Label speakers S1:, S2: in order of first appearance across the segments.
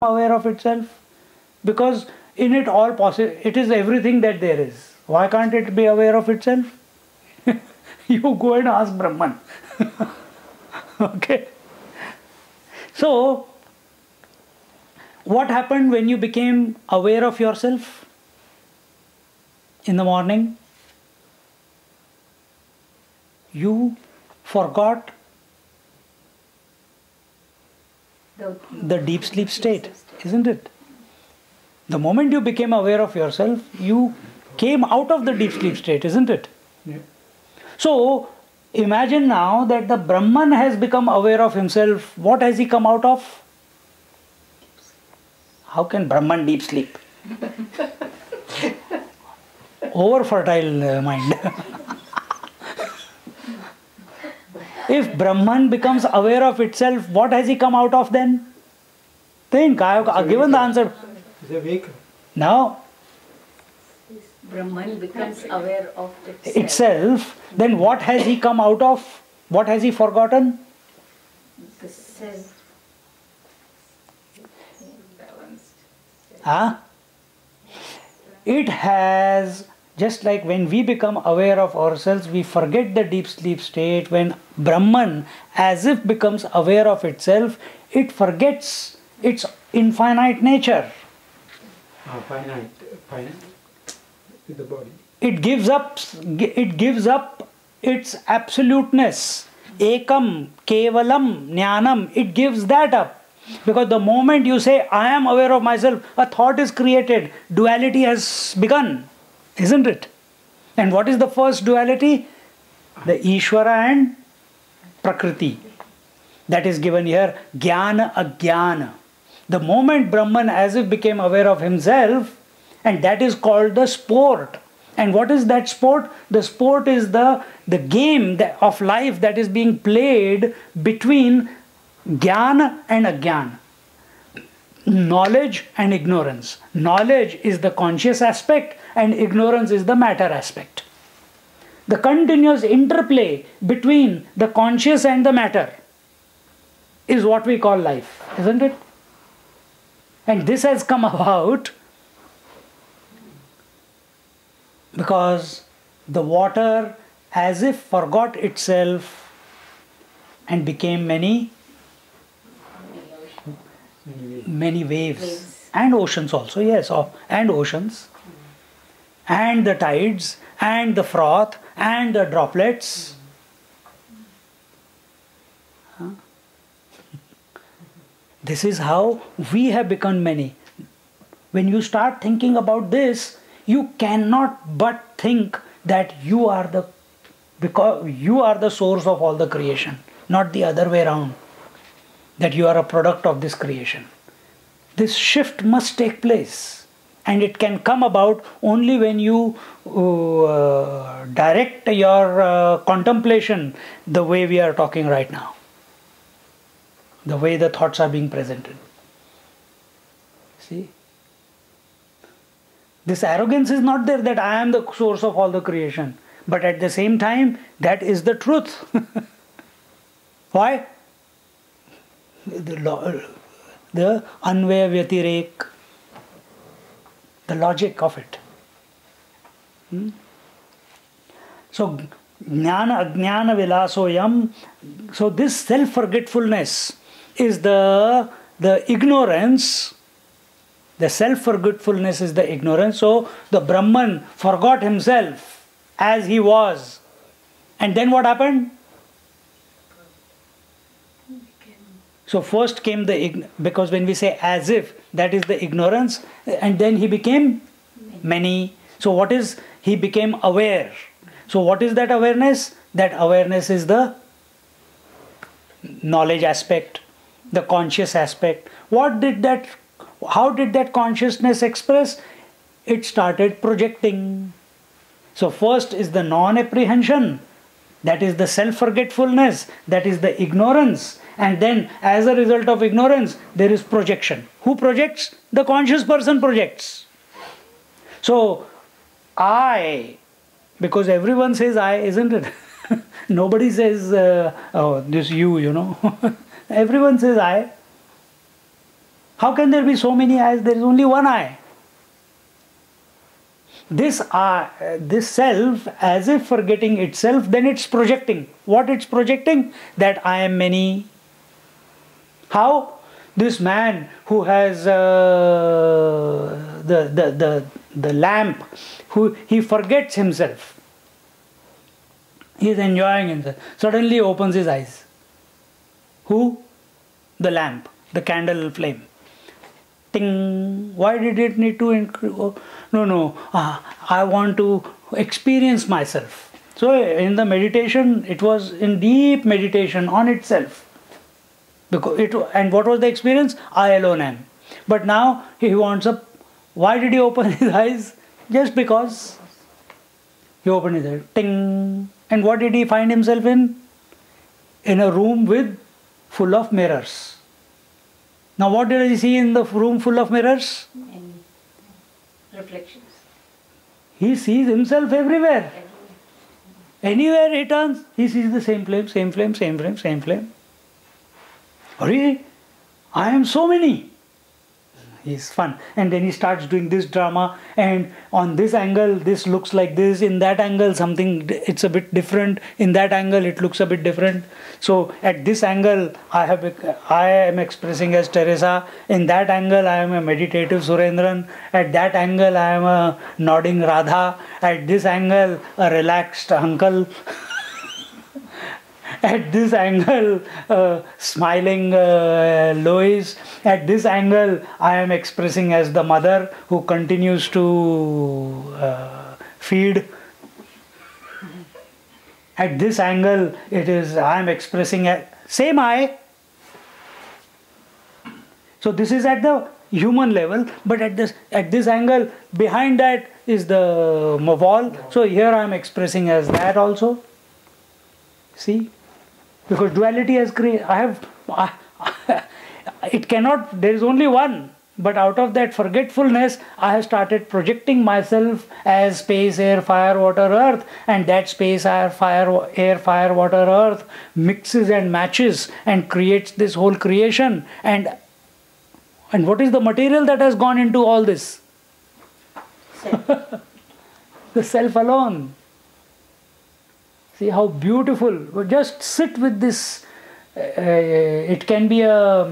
S1: aware of itself? Because in it all possible, it is everything that there is. Why can't it be aware of itself? You go and ask Brahman. Okay. So, what happened when you became aware of yourself in the morning? You forgot the deep sleep state, isn't it? The moment you became aware of yourself, you came out of the deep sleep state, isn't it?
S2: Yeah.
S1: So, imagine now that the Brahman has become aware of himself. What has he come out of? How can Brahman deep sleep? Over fertile mind. If Brahman becomes aware of itself, what has he come out of then? Think, I have given the answer.
S2: It's a vehicle.
S1: Now,
S3: Brahman becomes aware of
S1: itself, then what has he come out of? What has he forgotten?
S3: The self.
S1: Huh? It has, just like when we become aware of ourselves, we forget the deep sleep state. When Brahman, as if becomes aware of itself, it forgets its infinite nature.
S2: Finite with the body.
S1: It gives up its absoluteness. Ekam, kevalam, jnanam. It gives that up. Because the moment you say, I am aware of myself, a thought is created. Duality has begun. Isn't it? And what is the first duality? The Ishvara and Prakriti. That is given here, Jnana Ajnana. The moment Brahman as if became aware of himself, and that is called the sport. And what is that sport? The sport is the game of life that is being played between Jnana and Ajnana. Knowledge and ignorance. Knowledge is the conscious aspect and ignorance is the matter aspect. The continuous interplay between the conscious and the matter is what we call life, isn't it? And this has come about because the water as if forgot itself and became many waves. And oceans also, yes, and oceans and the tides and the froth and the droplets. This is how we have become many. When you start thinking about this, you cannot but think that you are the source of all the creation, not the other way around, that you are a product of this creation. This shift must take place, and it can come about only when you direct your contemplation the way we are talking right now, the way the thoughts are being presented. See? This arrogance is not there that I am the source of all the creation, but at the same time, that is the truth. Why? The anvaya vyatirek, the logic of it. So, jnana ajnana vilasoyam. So this self-forgetfulness is the ignorance. The self-forgetfulness is the ignorance. So the Brahman forgot himself as he was. And then what happened? So first came because when we say as if, that is the ignorance, and then he became many. So what is, he became aware. So what is that awareness? That awareness is the knowledge aspect, the conscious aspect. How did that consciousness express? It started projecting. So first is the non-apprehension, that is the self-forgetfulness, that is the ignorance. And then as a result of ignorance, there is projection. Who projects? The conscious person projects. So I, because everyone says I, isn't it? Nobody says, oh, this you know. Everyone says I. How can there be so many eyes? There is only one eye. This self, as if forgetting itself, then it's projecting. What it's projecting? That I am many. How? This man who has the lamp, who he forgets himself. He is enjoying himself. Suddenly opens his eyes. Who? The lamp, the candle flame. Ting. Why did it need to increase? Oh, no. I want to experience myself. So in the meditation, it was in deep meditation on itself. And what was the experience? I alone am. But now he wants a. Why did he open his eyes? Just because he opened his eyes. Ting. And what did he find himself in? In a room full of mirrors. Now what did he see in the room full of mirrors?
S3: And reflections.
S1: He sees himself everywhere. Anywhere he turns, he sees the same flame, same flame, same flame, same flame. Hurry, I am so many. He's fun. And then he starts doing this drama, and on this angle this looks like this, in that angle something, it's a bit different, in that angle it looks a bit different. So at this angle I am expressing as Teresa, in that angle I am a meditative Surendran, at that angle I am a nodding Radha, at this angle a relaxed uncle. At this angle, smiling Lois. At this angle, I am expressing as the mother who continues to feed. At this angle, I am expressing same I. So this is at the human level, but at this angle, behind that is the wall. So here I am expressing as that also. See? Because duality has created, it cannot, there is only one, but out of that forgetfulness, I have started projecting myself as space, air, fire, water, earth, and that space, air, fire, water, earth mixes and matches and creates this whole creation. And what is the material that has gone into all this?
S3: Self.
S1: The self alone. See how beautiful. Just sit with this. It can be a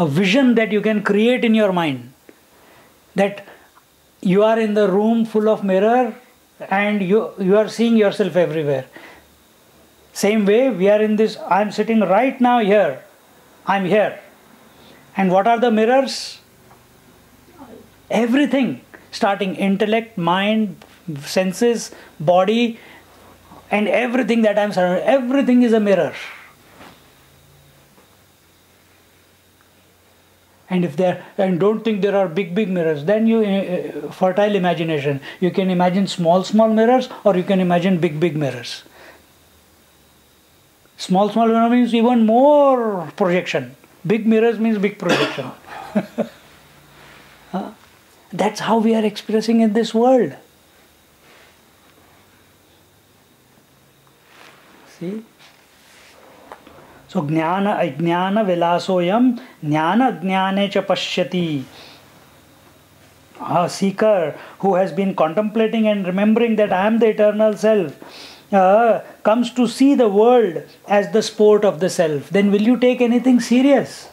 S1: vision that you can create in your mind. That you are in the room full of mirror and you are seeing yourself everywhere. Same way we are in this. I am sitting right now here. I am here. And what are the mirrors? Everything. Starting intellect, mind, senses, body, and everything that I am surrounded, everything is a mirror. And don't think there are big mirrors. Then you fertile imagination. You can imagine small mirrors, or you can imagine big mirrors. Small mirror means even more projection. Big mirrors means big projection. That's how we are expressing in this world. See? So jnana ajnana vilasoyam jnana jnane cha pashyati. A seeker who has been contemplating and remembering that I am the eternal self comes to see the world as the sport of the self. Then will you take anything serious?